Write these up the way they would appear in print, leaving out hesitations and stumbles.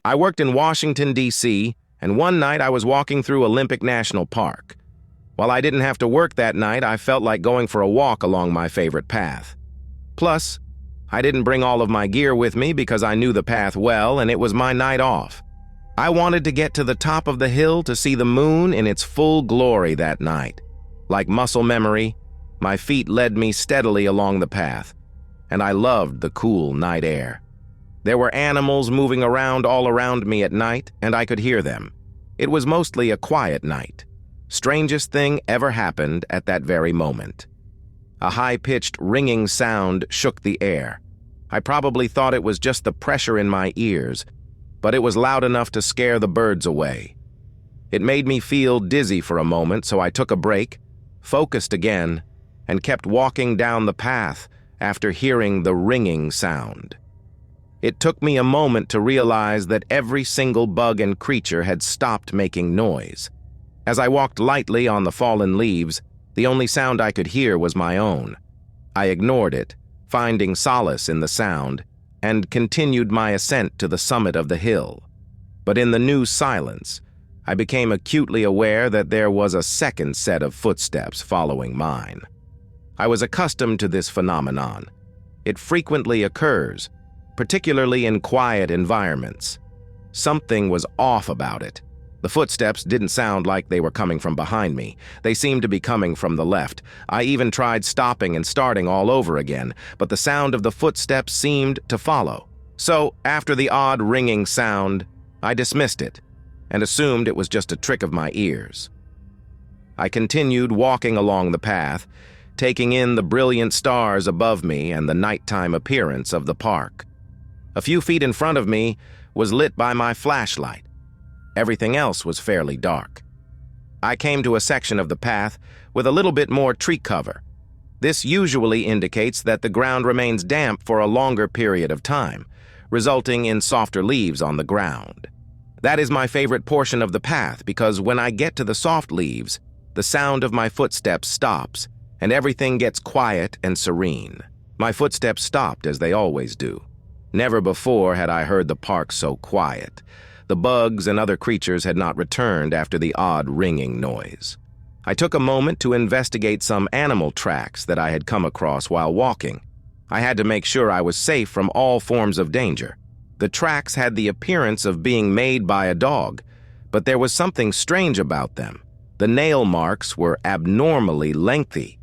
I worked in Washington, D.C., and one night I was walking through Olympic National Park. While I didn't have to work that night, I felt like going for a walk along my favorite path. Plus, I didn't bring all of my gear with me because I knew the path well and it was my night off. I wanted to get to the top of the hill to see the moon in its full glory that night. Like muscle memory, my feet led me steadily along the path, and I loved the cool night air. There were animals moving around all around me at night, and I could hear them. It was mostly a quiet night. Strangest thing ever happened at that very moment. A high-pitched ringing sound shook the air. I probably thought it was just the pressure in my ears, but it was loud enough to scare the birds away. It made me feel dizzy for a moment, so I took a break, focused again, and kept walking down the path after hearing the ringing sound. It took me a moment to realize that every single bug and creature had stopped making noise. As I walked lightly on the fallen leaves, the only sound I could hear was my own. I ignored it, finding solace in the sound, and continued my ascent to the summit of the hill. But in the new silence, I became acutely aware that there was a second set of footsteps following mine. I was accustomed to this phenomenon. It frequently occurs, particularly in quiet environments. Something was off about it. The footsteps didn't sound like they were coming from behind me. They seemed to be coming from the left. I even tried stopping and starting all over again, but the sound of the footsteps seemed to follow. So, after the odd ringing sound, I dismissed it and assumed it was just a trick of my ears. I continued walking along the path, taking in the brilliant stars above me and the nighttime appearance of the park. A few feet in front of me was lit by my flashlight. Everything else was fairly dark. I came to a section of the path with a little bit more tree cover. This usually indicates that the ground remains damp for a longer period of time, resulting in softer leaves on the ground. That is my favorite portion of the path because when I get to the soft leaves, the sound of my footsteps stops and everything gets quiet and serene. My footsteps stopped as they always do. Never before had I heard the park so quiet. The bugs and other creatures had not returned after the odd ringing noise. I took a moment to investigate some animal tracks that I had come across while walking. I had to make sure I was safe from all forms of danger. The tracks had the appearance of being made by a dog, but there was something strange about them. The nail marks were abnormally lengthy.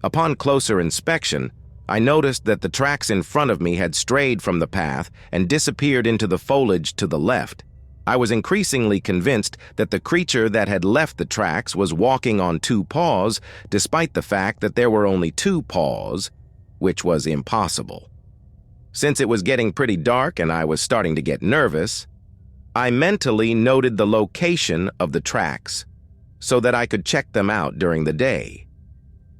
Upon closer inspection, I noticed that the tracks in front of me had strayed from the path and disappeared into the foliage to the left. I was increasingly convinced that the creature that had left the tracks was walking on two paws, despite the fact that there were only two paws, which was impossible. Since it was getting pretty dark and I was starting to get nervous, I mentally noted the location of the tracks so that I could check them out during the day.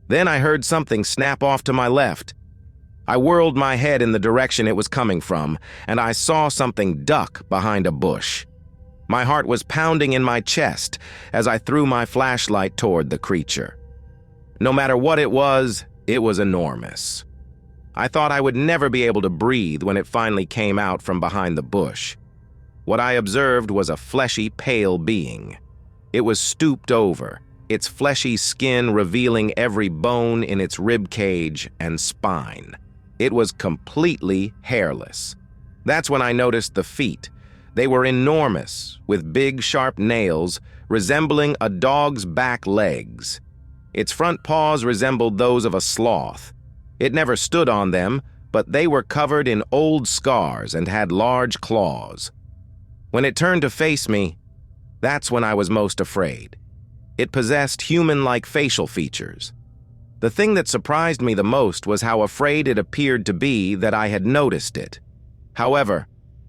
Then I heard something snap off to my left. I whirled my head in the direction it was coming from, and I saw something duck behind a bush. My heart was pounding in my chest as I threw my flashlight toward the creature. No matter what it was enormous. I thought I would never be able to breathe when it finally came out from behind the bush. What I observed was a fleshy, pale being. It was stooped over, its fleshy skin revealing every bone in its rib cage and spine. It was completely hairless. That's when I noticed the feet. They were enormous, with big, sharp nails resembling a dog's back legs. Its front paws resembled those of a sloth. It never stood on them, but they were covered in old scars and had large claws. When it turned to face me, that's when I was most afraid. It possessed human-like facial features. The thing that surprised me the most was how afraid it appeared to be that I had noticed it. However,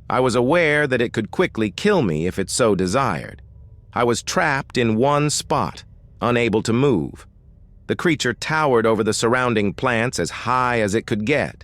I was aware that it could quickly kill me if it so desired. I was trapped in one spot, unable to move. The creature towered over the surrounding plants as high as it could get.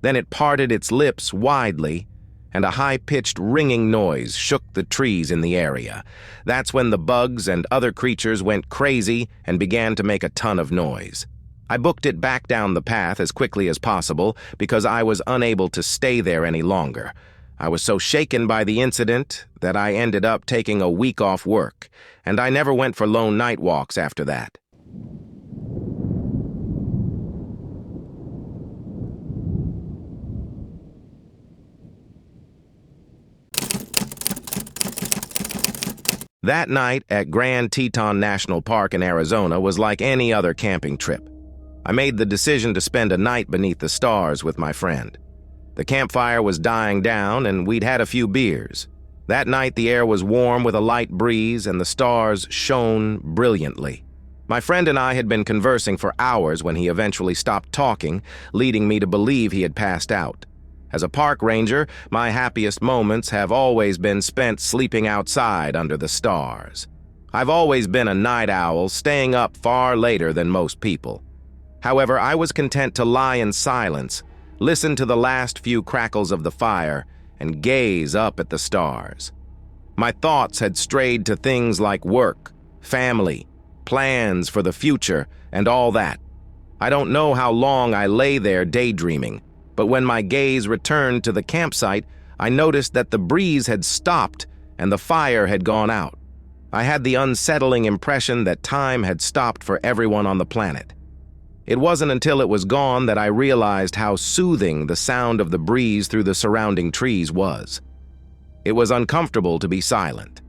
Then it parted its lips widely, and a high-pitched ringing noise shook the trees in the area. That's when the bugs and other creatures went crazy and began to make a ton of noise. I booked it back down the path as quickly as possible because I was unable to stay there any longer. I was so shaken by the incident that I ended up taking a week off work, and I never went for lone night walks after that. That night at Grand Teton National Park in Arizona was like any other camping trip. I made the decision to spend a night beneath the stars with my friend. The campfire was dying down, and we'd had a few beers. That night, the air was warm with a light breeze, and the stars shone brilliantly. My friend and I had been conversing for hours when he eventually stopped talking, leading me to believe he had passed out. As a park ranger, my happiest moments have always been spent sleeping outside under the stars. I've always been a night owl, staying up far later than most people. However, I was content to lie in silence, listen to the last few crackles of the fire, and gaze up at the stars. My thoughts had strayed to things like work, family, plans for the future, and all that. I don't know how long I lay there daydreaming, but when my gaze returned to the campsite, I noticed that the breeze had stopped and the fire had gone out. I had the unsettling impression that time had stopped for everyone on the planet. It wasn't until it was gone that I realized how soothing the sound of the breeze through the surrounding trees was. It was uncomfortable to be silent.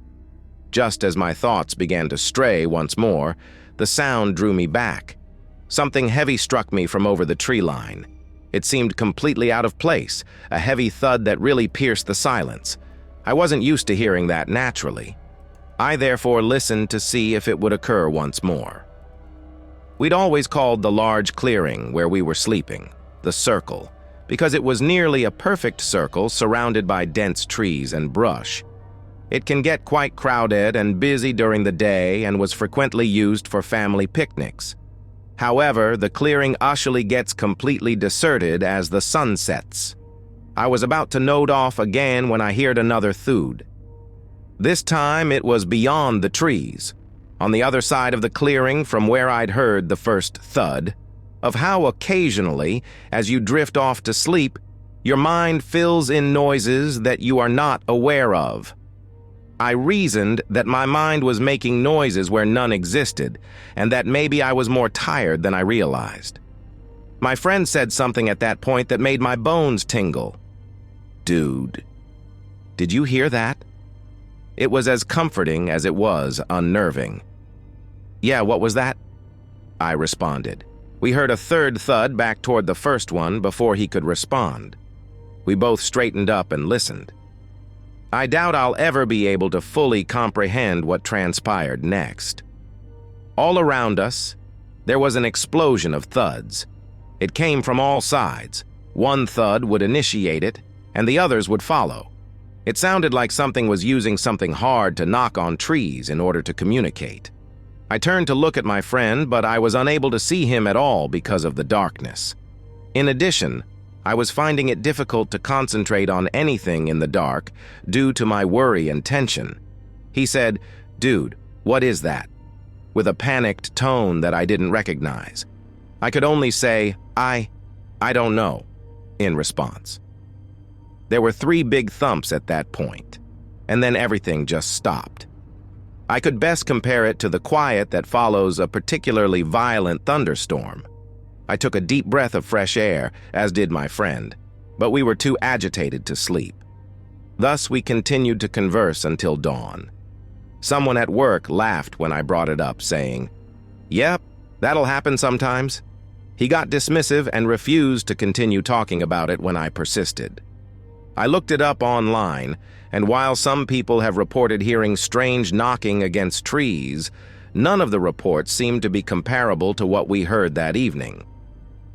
Just as my thoughts began to stray once more, the sound drew me back. Something heavy struck me from over the tree line. It seemed completely out of place, a heavy thud that really pierced the silence. I wasn't used to hearing that naturally. I therefore listened to see if it would occur once more. We'd always called the large clearing where we were sleeping the circle, because it was nearly a perfect circle surrounded by dense trees and brush. It can get quite crowded and busy during the day and was frequently used for family picnics. However, the clearing usually gets completely deserted as the sun sets. I was about to node off again when I heard another thud. This time it was beyond the trees, on the other side of the clearing from where I'd heard the first thud, of how occasionally, as you drift off to sleep, your mind fills in noises that you are not aware of. I reasoned that my mind was making noises where none existed, and that maybe I was more tired than I realized. My friend said something at that point that made my bones tingle. "Dude, did you hear that?" It was as comforting as it was unnerving. "Yeah, what was that?" I responded. We heard a third thud back toward the first one before he could respond. We both straightened up and listened. I doubt I'll ever be able to fully comprehend what transpired next. All around us, there was an explosion of thuds. It came from all sides. One thud would initiate it, and the others would follow. It sounded like something was using something hard to knock on trees in order to communicate. I turned to look at my friend, but I was unable to see him at all because of the darkness. In addition, I was finding it difficult to concentrate on anything in the dark due to my worry and tension. He said, "Dude, what is that?" with a panicked tone that I didn't recognize. I could only say, I don't know, in response. There were 3 big thumps at that point, and then everything just stopped. I could best compare it to the quiet that follows a particularly violent thunderstorm. I took a deep breath of fresh air, as did my friend, but we were too agitated to sleep. Thus, we continued to converse until dawn. Someone at work laughed when I brought it up, saying, "Yep, that'll happen sometimes." He got dismissive and refused to continue talking about it when I persisted. I looked it up online, and while some people have reported hearing strange knocking against trees, none of the reports seemed to be comparable to what we heard that evening.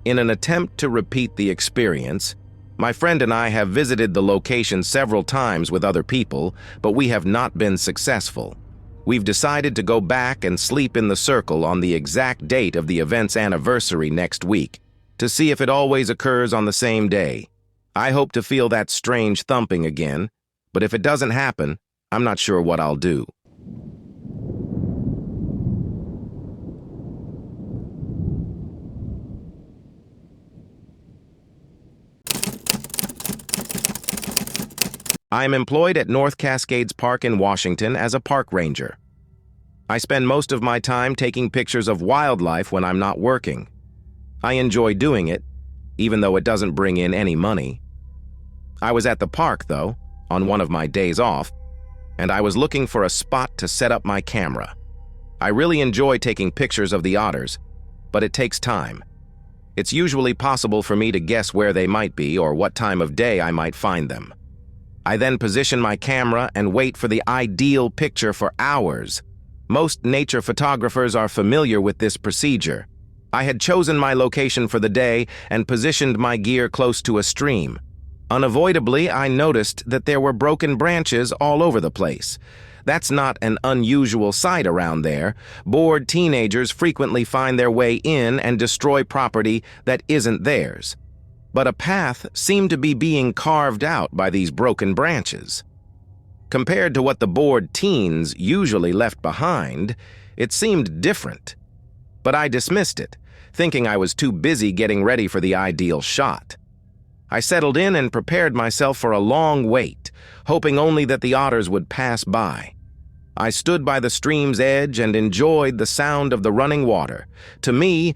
In an attempt to repeat the experience, my friend and I have visited the location several times with other people, but we have not been successful. We've decided to go back and sleep in the circle on the exact date of the event's anniversary next week, to see if it always occurs on the same day. I hope to feel that strange thumping again, but if it doesn't happen, I'm not sure what I'll do. I am employed at North Cascades Park in Washington as a park ranger. I spend most of my time taking pictures of wildlife when I'm not working. I enjoy doing it, even though it doesn't bring in any money. I was at the park, though, on one of my days off, and I was looking for a spot to set up my camera. I really enjoy taking pictures of the otters, but it takes time. It's usually possible for me to guess where they might be or what time of day I might find them. I then position my camera and wait for the ideal picture for hours. Most nature photographers are familiar with this procedure. I had chosen my location for the day and positioned my gear close to a stream. Unavoidably, I noticed that there were broken branches all over the place. That's not an unusual sight around there. Bored teenagers frequently find their way in and destroy property that isn't theirs. But a path seemed to be being carved out by these broken branches. Compared to what the bored teens usually left behind, it seemed different. But I dismissed it, thinking I was too busy getting ready for the ideal shot. I settled in and prepared myself for a long wait, hoping only that the otters would pass by. I stood by the stream's edge and enjoyed the sound of the running water. To me,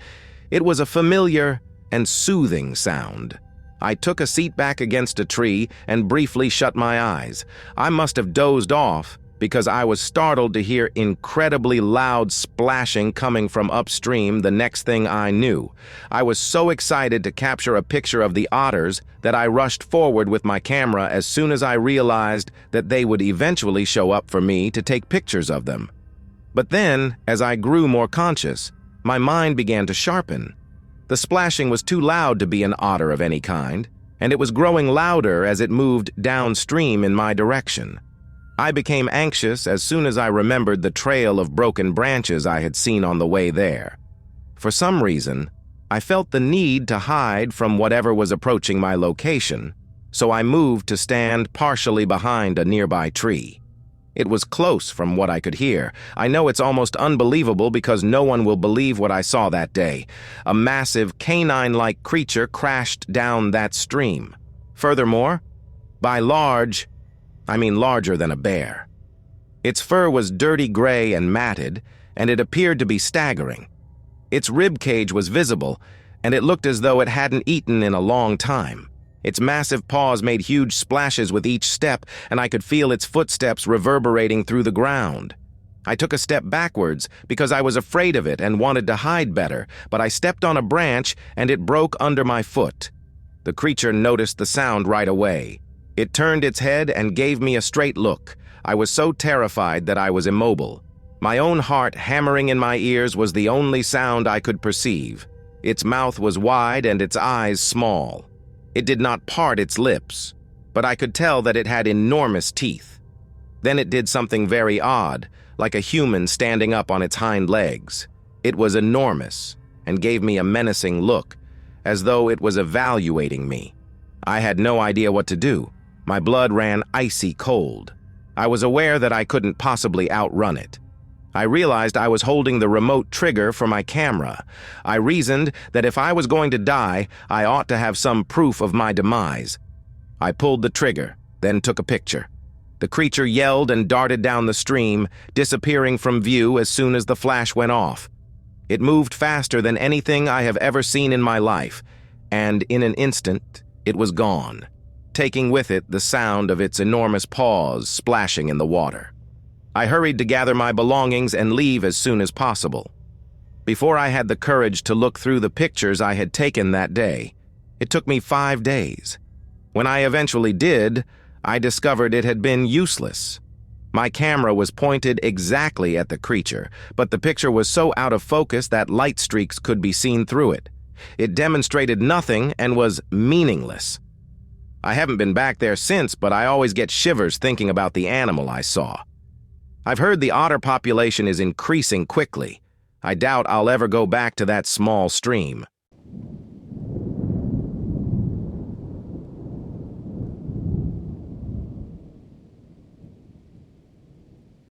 it was a familiar and soothing sound. I took a seat back against a tree and briefly shut my eyes. I must have dozed off because I was startled to hear incredibly loud splashing coming from upstream the next thing I knew. I was so excited to capture a picture of the otters that I rushed forward with my camera as soon as I realized that they would eventually show up for me to take pictures of them. But then, as I grew more conscious, my mind began to sharpen. The splashing was too loud to be an otter of any kind, and it was growing louder as it moved downstream in my direction. I became anxious as soon as I remembered the trail of broken branches I had seen on the way there. For some reason, I felt the need to hide from whatever was approaching my location, so I moved to stand partially behind a nearby tree. It was close from what I could hear. I know it's almost unbelievable because no one will believe what I saw that day. A massive canine-like creature crashed down that stream. Furthermore, by large, I mean larger than a bear. Its fur was dirty gray and matted, and it appeared to be staggering. Its rib cage was visible, and it looked as though it hadn't eaten in a long time. Its massive paws made huge splashes with each step, and I could feel its footsteps reverberating through the ground. I took a step backwards because I was afraid of it and wanted to hide better, but I stepped on a branch and it broke under my foot. The creature noticed the sound right away. It turned its head and gave me a straight look. I was so terrified that I was immobile. My own heart hammering in my ears was the only sound I could perceive. Its mouth was wide and its eyes small. It did not part its lips, but I could tell that it had enormous teeth. Then it did something very odd, like a human standing up on its hind legs. It was enormous and gave me a menacing look, as though it was evaluating me. I had no idea what to do. My blood ran icy cold. I was aware that I couldn't possibly outrun it. I realized I was holding the remote trigger for my camera. I reasoned that if I was going to die, I ought to have some proof of my demise. I pulled the trigger, then took a picture. The creature yelled and darted down the stream, disappearing from view as soon as the flash went off. It moved faster than anything I have ever seen in my life, and in an instant, it was gone, taking with it the sound of its enormous paws splashing in the water. I hurried to gather my belongings and leave as soon as possible. Before I had the courage to look through the pictures I had taken that day, it took me 5 days. When I eventually did, I discovered it had been useless. My camera was pointed exactly at the creature, but the picture was so out of focus that light streaks could be seen through it. It demonstrated nothing and was meaningless. I haven't been back there since, but I always get shivers thinking about the animal I saw. I've heard the otter population is increasing quickly. I doubt I'll ever go back to that small stream.